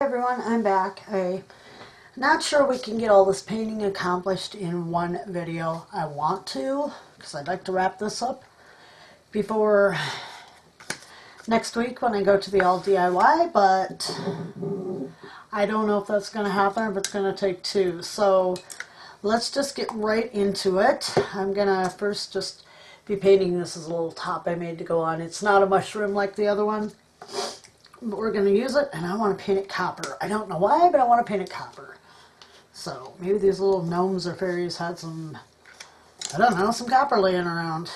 Hey everyone, I'm back. I'm not sure we can get all this painting accomplished in one video. I want to, because I'd like to wrap this up before next week when I go to the all DIY, but I don't know if that's going to happen or if it's going to take two. So let's just get right into it. I'm going to first just be painting this as a little top I made to go on. It's not a mushroom like the other one, but we're going to use it, and I want to paint it copper. I don't know why, but I want to paint it copper. So maybe these little gnomes or fairies had some, I don't know, some copper laying around.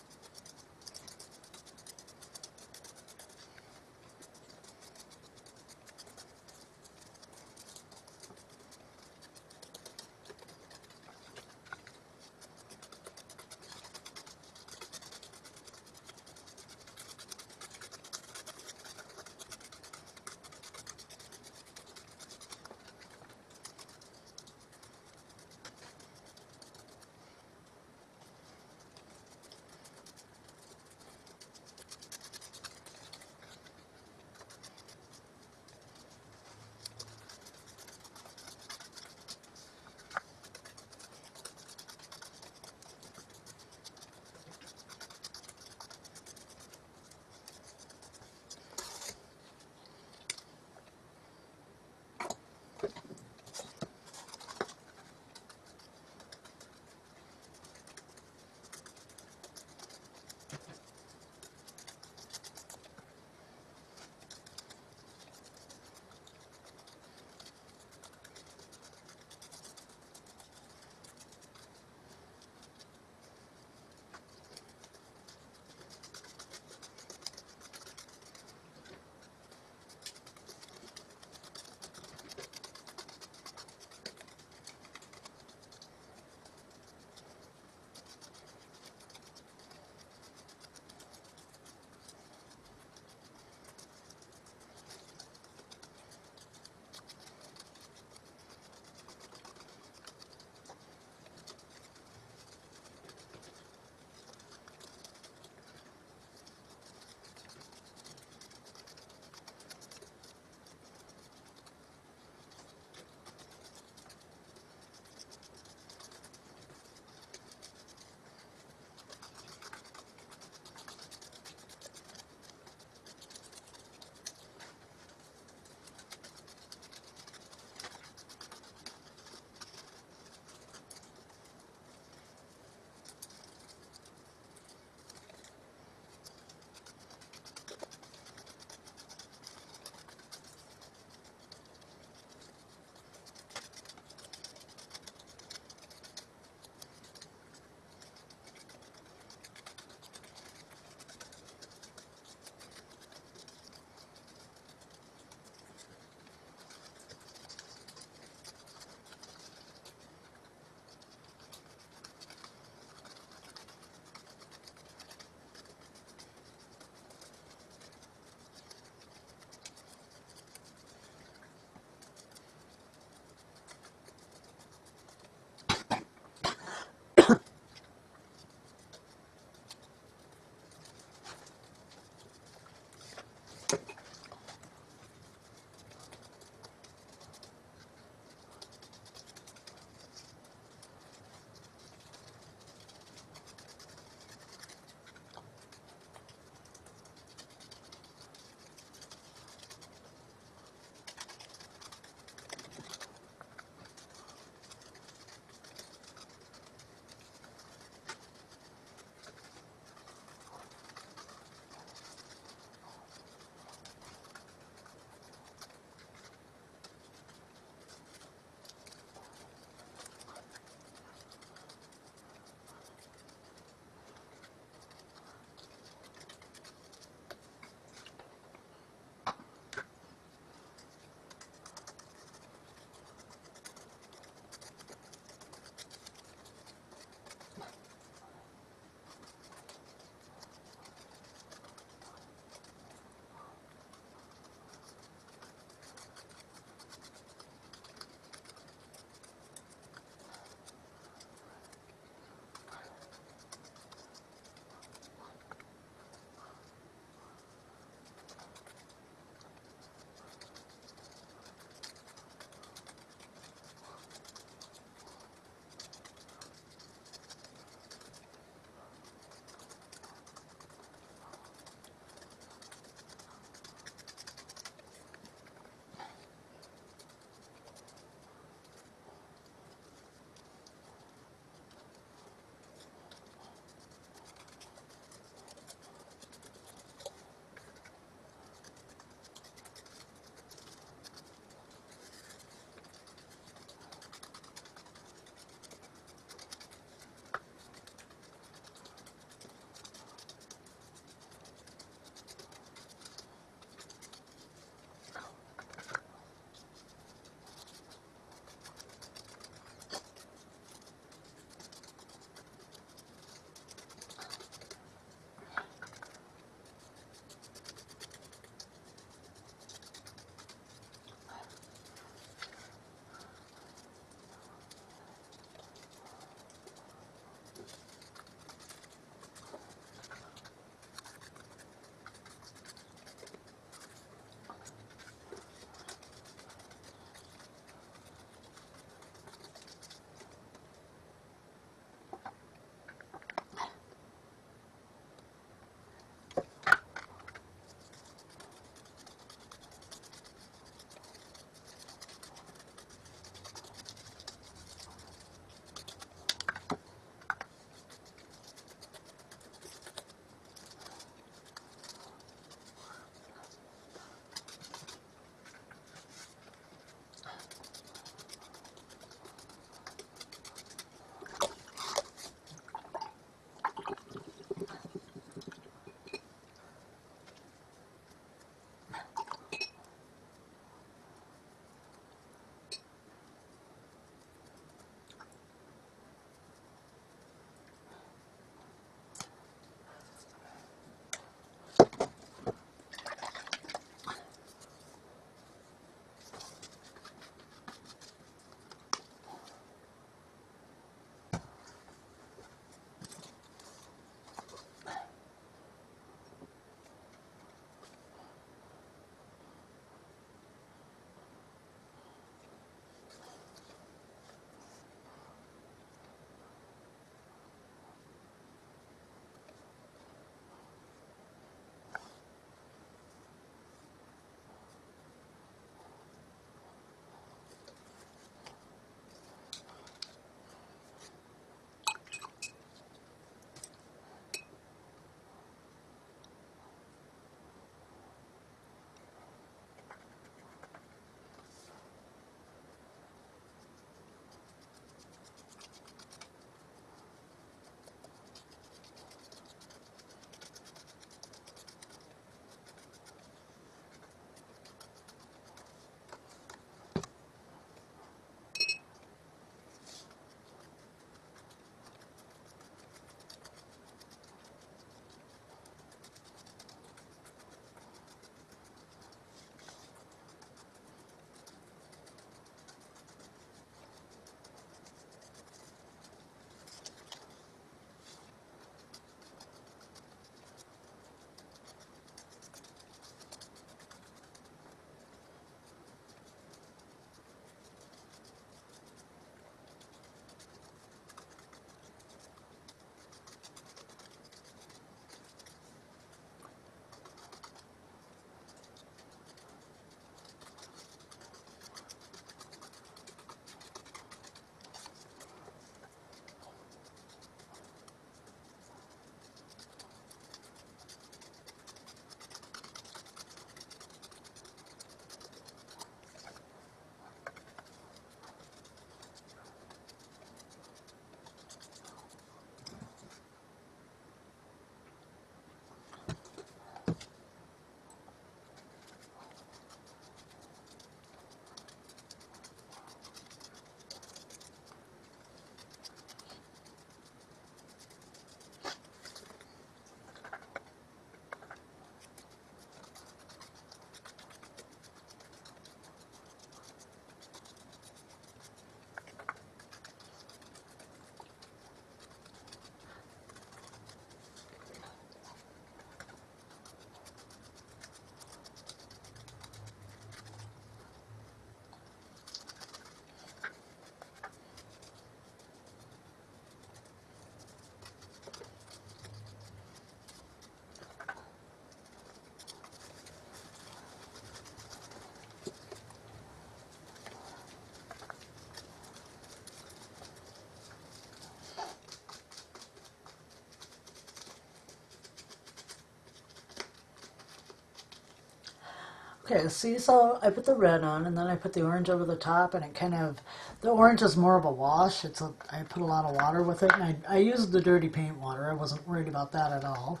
Okay, see, so I put the red on, and then I put the orange over the top, and it kind of, the orange is more of a wash. I put a lot of water with it, and I used the dirty paint water. I wasn't worried about that at all.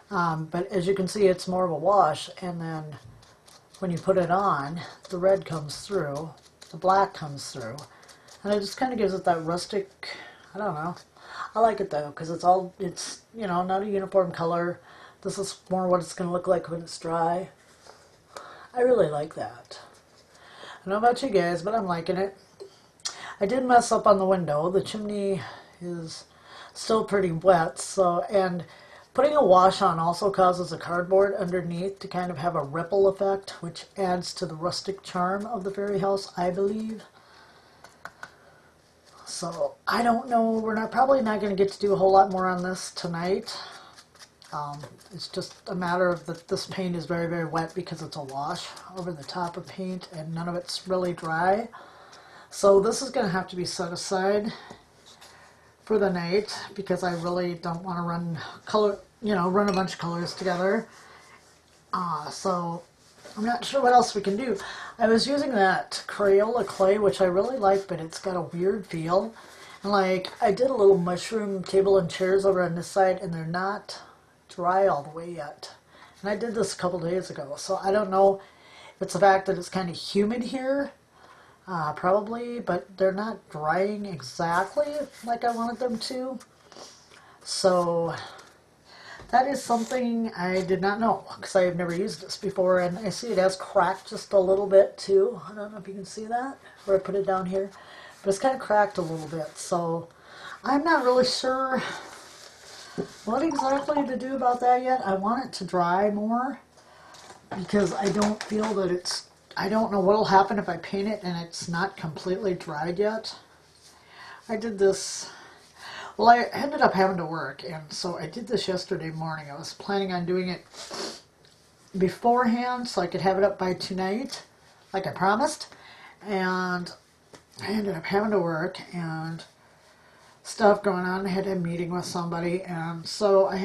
But as you can see, it's more of a wash, and then when you put it on, the red comes through, the black comes through, and it just kind of gives it that rustic, I don't know. I like it though, because it's, you know, not a uniform color. This is more what it's going to look like when it's dry. I really like that. I don't know about you guys, but I'm liking it. I did mess up on the window. The chimney is still pretty wet, so, and putting a wash on also causes the cardboard underneath to kind of have a ripple effect, which adds to the rustic charm of the fairy house, I believe. So, I don't know. We're probably not going to get to do a whole lot more on this tonight. It's just a matter of that this paint is very, very wet because it's a wash over the top of paint and none of it's really dry. So this is going to have to be set aside for the night because I really don't want to run a bunch of colors together. So I'm not sure what else we can do. I was using that Crayola clay, which I really like, but it's got a weird feel. And like, I did a little mushroom table and chairs over on this side, and they're not dry all the way yet. And I did this a couple days ago, so I don't know if it's the fact that it's kind of humid here, probably, but they're not drying exactly like I wanted them to. So that is something I did not know, because I have never used this before, and I see it has cracked just a little bit too. I don't know if you can see that, where I put it down here, but it's kind of cracked a little bit, so I'm not really sure what exactly to do about that yet. I want it to dry more, because I don't feel that I don't know what will happen if I paint it and it's not completely dried yet. I did this, well, I ended up having to work, and so I did this yesterday morning. I was planning on doing it beforehand so I could have it up by tonight, like I promised, and I ended up having to work and stuff going on. I had a meeting with somebody, and so I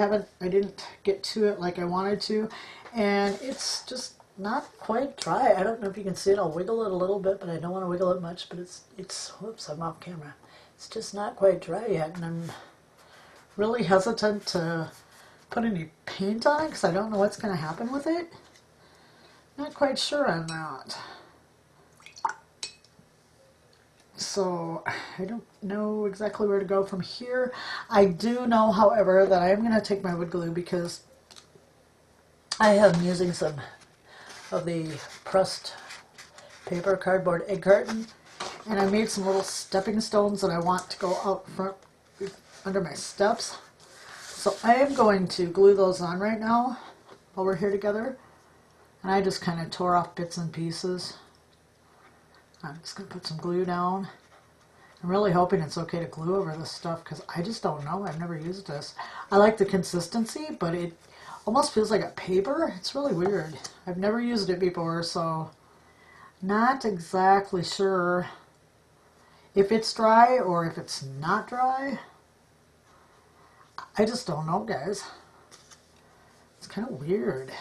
didn't get to it like I wanted to, and it's just not quite dry. I don't know if you can see it. I'll wiggle it a little bit, but I don't want to wiggle it much, but whoops, I'm off camera. It's just not quite dry yet, and I'm really hesitant to put any paint on it because I don't know what's going to happen with it. Not quite sure on that. So I don't know exactly where to go from here. I do know, however, that I am going to take my wood glue because I am using some of the pressed paper cardboard egg carton, and I made some little stepping stones that I want to go out front under my steps. So I am going to glue those on right now while we're here together, and I just kind of tore off bits and pieces. I'm just going to put some glue down. I'm really hoping it's okay to glue over this stuff because I just don't know. I've never used this. I like the consistency, but it almost feels like a paper. It's really weird. I've never used it before, so not exactly sure if it's dry or if it's not dry. I just don't know, guys. It's kind of weird.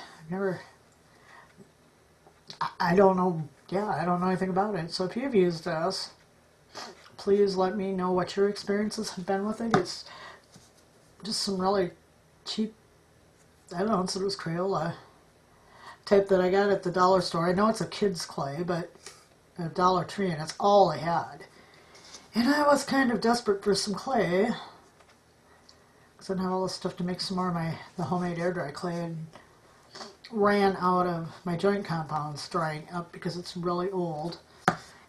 I don't know. Yeah, I don't know anything about it. So if you've used this, please let me know what your experiences have been with it. It's just some really cheap, I don't know, it was Crayola type that I got at the dollar store. I know it's a kid's clay, but a Dollar Tree, and that's all I had. And I was kind of desperate for some clay because I didn't have all this stuff to make some more of the homemade air dry clay, and ran out of my joint compounds drying up because it's really old.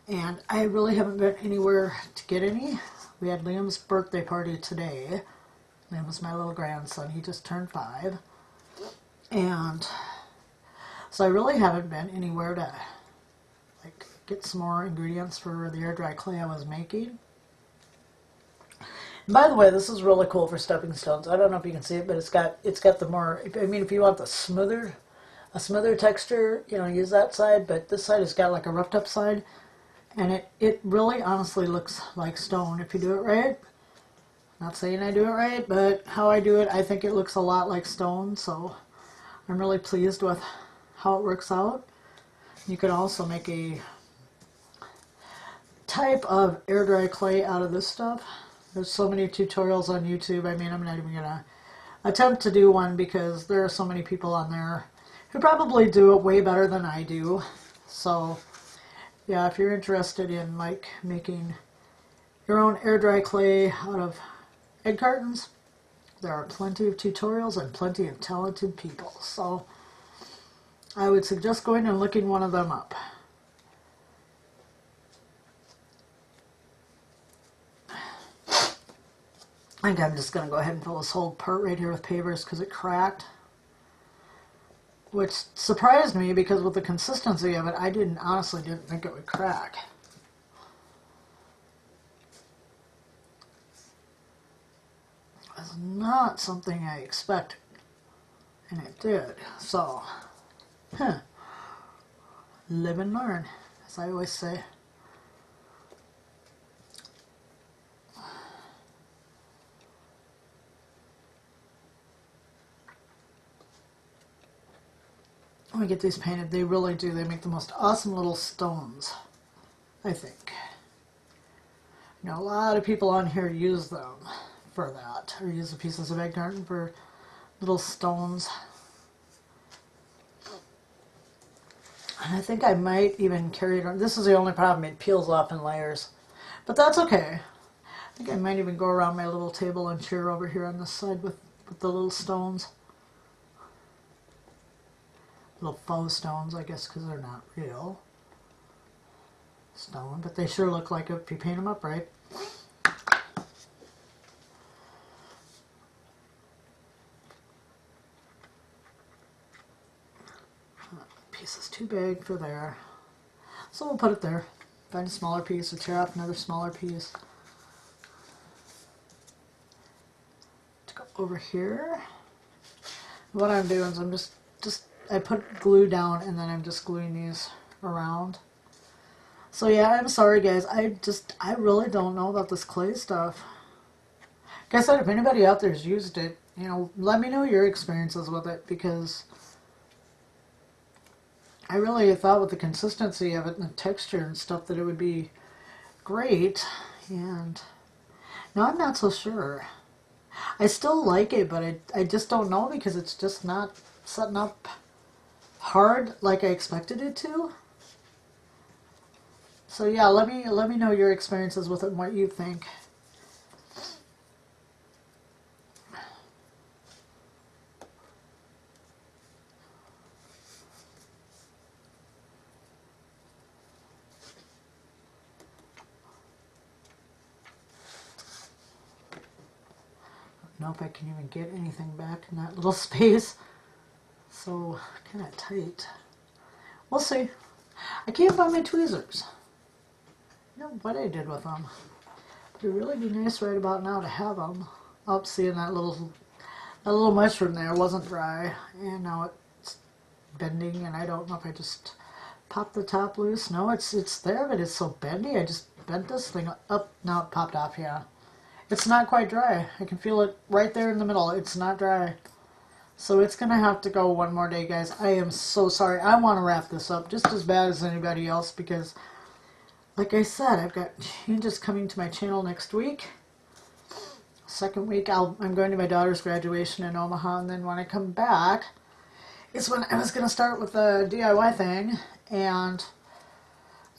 And I really haven't been anywhere to get any. We had Liam's birthday party today. Liam was my little grandson. He just turned 5. And so I really haven't been anywhere to like get some more ingredients for the air dry clay I was making. And by the way, this is really cool for stepping stones. I don't know if you can see it, but it's got the more, I mean, if you want a smoother texture, you know, use that side, but this side has got like a roughed up side, and it really honestly looks like stone if you do it right. Not saying I do it right, but how I do it, I think it looks a lot like stone, so I'm really pleased with how it works out. You can also make a type of air dry clay out of this stuff. There's so many tutorials on YouTube. I mean, I'm not even gonna attempt to do one because there are so many people on there who probably do it way better than I do. So yeah, if you're interested in like making your own air dry clay out of egg cartons, there are plenty of tutorials and plenty of talented people. So I would suggest going and looking one of them up. I think I'm just going to go ahead and fill this whole part right here with pavers because it cracked. Which surprised me because with the consistency of it, I honestly didn't think it would crack. It was not something I expected. And it did. So, live and learn, as I always say. When we get these painted, they really do. They make the most awesome little stones, I think. You know, a lot of people on here use them for that, or use the pieces of egg carton for little stones. And I think I might even carry it on. This is the only problem, it peels off in layers. But that's okay. I think I might even go around my little table and chair over here on this side with the little stones. Little faux stones, I guess, because they're not real stone, but they sure look like it if you paint them up right. Piece is too big for there, so we'll put it there. Find a smaller piece or tear off another smaller piece. To go over here, what I'm doing is I'm just I put glue down and then I'm just gluing these around. So yeah, I'm sorry guys, I really don't know about this clay stuff. Like I said, if anybody out there's used it, you know, let me know your experiences with it, because I really thought with the consistency of it and the texture and stuff that it would be great, and no, I'm not so sure. I still like it, but I just don't know because it's just not setting up hard like I expected it to. So yeah, let me know your experiences with it and what you think. I don't know if I can even get anything back in that little space. So kind of tight. We'll see. I can't find my tweezers. I don't know what I did with them. But it'd really be nice right about now to have them. Oh, seeing that little mushroom there wasn't dry, and now it's bending, and I don't know if I just popped the top loose. No, it's there, but it's so bendy. I just bent this thing up. Now it popped off. Yeah, it's not quite dry. I can feel it right there in the middle. It's not dry. So it's going to have to go one more day, guys. I am so sorry. I want to wrap this up just as bad as anybody else because, like I said, I've got changes coming to my channel next week. Second week, I'm going to my daughter's graduation in Omaha, and then when I come back, is when I was going to start with the DIY thing, and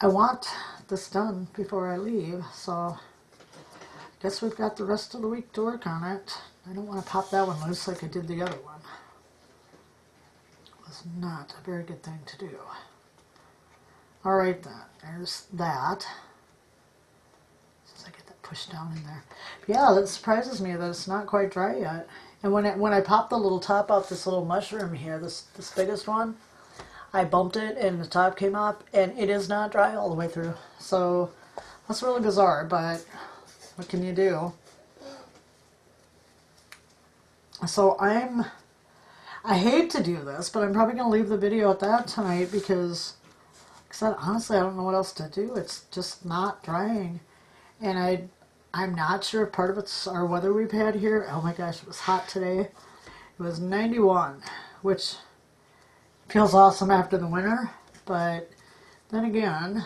I want this done before I leave, so I guess we've got the rest of the week to work on it. I don't want to pop that one loose like I did the other one. It was not a very good thing to do. Alright then, there's that. Since I get that pushed down in there. But yeah, that surprises me that it's not quite dry yet. And when I popped the little top off this little mushroom here, this biggest one, I bumped it and the top came off, and it is not dry all the way through. So that's really bizarre, but what can you do? So I hate to do this, but I'm probably going to leave the video at that tonight because, like I said, honestly, I don't know what else to do. It's just not drying. And I'm not sure if part of it's our weather we've had here. Oh my gosh, it was hot today. It was 91, which feels awesome after the winter, but then again,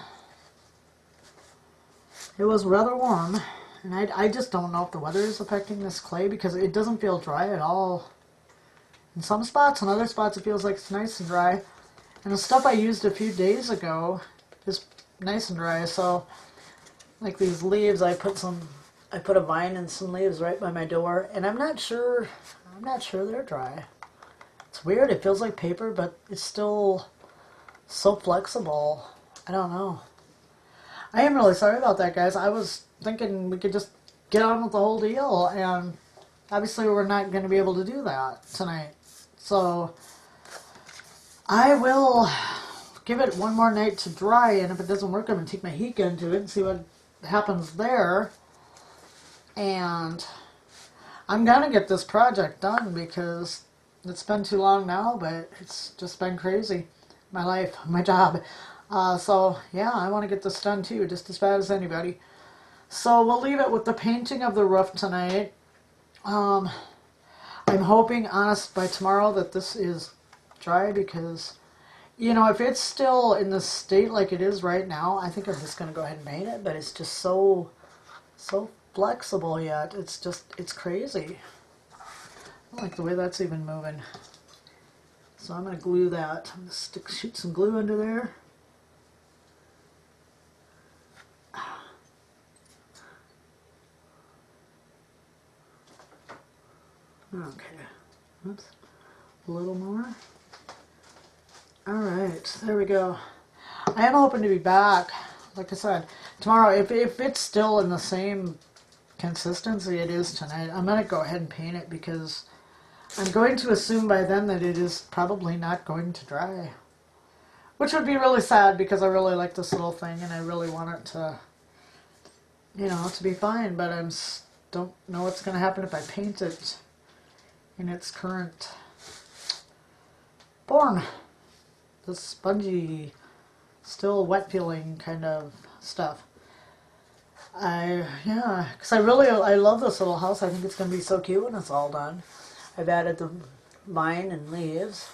it was rather warm, and I just don't know if the weather is affecting this clay because it doesn't feel dry at all. In some spots, in other spots it feels like it's nice and dry. And the stuff I used a few days ago is nice and dry, so like these leaves, I put a vine and some leaves right by my door, and I'm not sure they're dry. It's weird, it feels like paper, but it's still so flexible. I don't know. I am really sorry about that, guys. I was thinking we could just get on with the whole deal, and obviously we're not going to be able to do that tonight. So I will give it one more night to dry, and if it doesn't work, I'm going to take my heat gun to it and see what happens there. And I'm going to get this project done because it's been too long now, but it's just been crazy. My life, my job. So yeah, I want to get this done too, just as bad as anybody. So we'll leave it with the painting of the roof tonight. I'm hoping, honest, by tomorrow that this is dry because, you know, if it's still in the state like it is right now, I think I'm just going to go ahead and paint it, but it's just so flexible yet. It's crazy. I don't like the way that's even moving. So I'm going to glue that. I'm going to shoot some glue under there. Okay, oops, a little more. Alright, there we go. I am hoping to be back, like I said, tomorrow. If it's still in the same consistency it is tonight, I'm going to go ahead and paint it because I'm going to assume by then that it is probably not going to dry. Which would be really sad because I really like this little thing and I really want it to, you know, to be fine, but I don't know what's going to happen if I paint it in its current form. This spongy, still wet feeling kind of stuff. Yeah, because I love this little house. I think it's going to be so cute when it's all done. I've added the vine and leaves.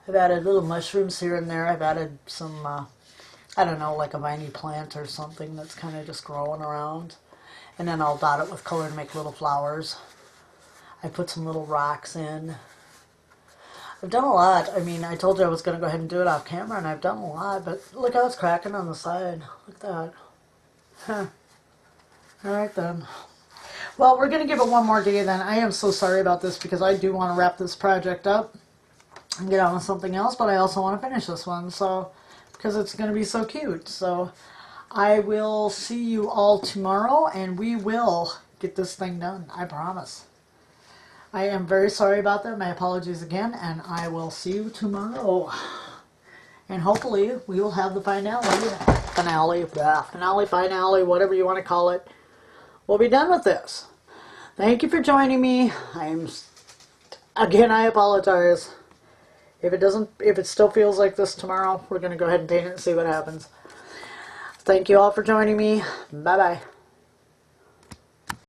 I've added little mushrooms here and there. I've added some, I don't know, like a viney plant or something that's kind of just growing around. And then I'll dot it with color and make little flowers. I put some little rocks in. I've done a lot. I mean, I told you I was going to go ahead and do it off camera, and I've done a lot, but look how it's cracking on the side. Look at that. Huh. Alright then. Well, we're going to give it one more day then. I am so sorry about this because I do want to wrap this project up and get on with something else, but I also want to finish this one, so because it's going to be so cute. So I will see you all tomorrow, and we will get this thing done. I promise. I am very sorry about that. My apologies again, and I will see you tomorrow. And hopefully we will have the finale, whatever you want to call it. We'll be done with this. Thank you for joining me. Again, I apologize. If it still feels like this tomorrow, we're going to go ahead and paint it and see what happens. Thank you all for joining me. Bye-bye.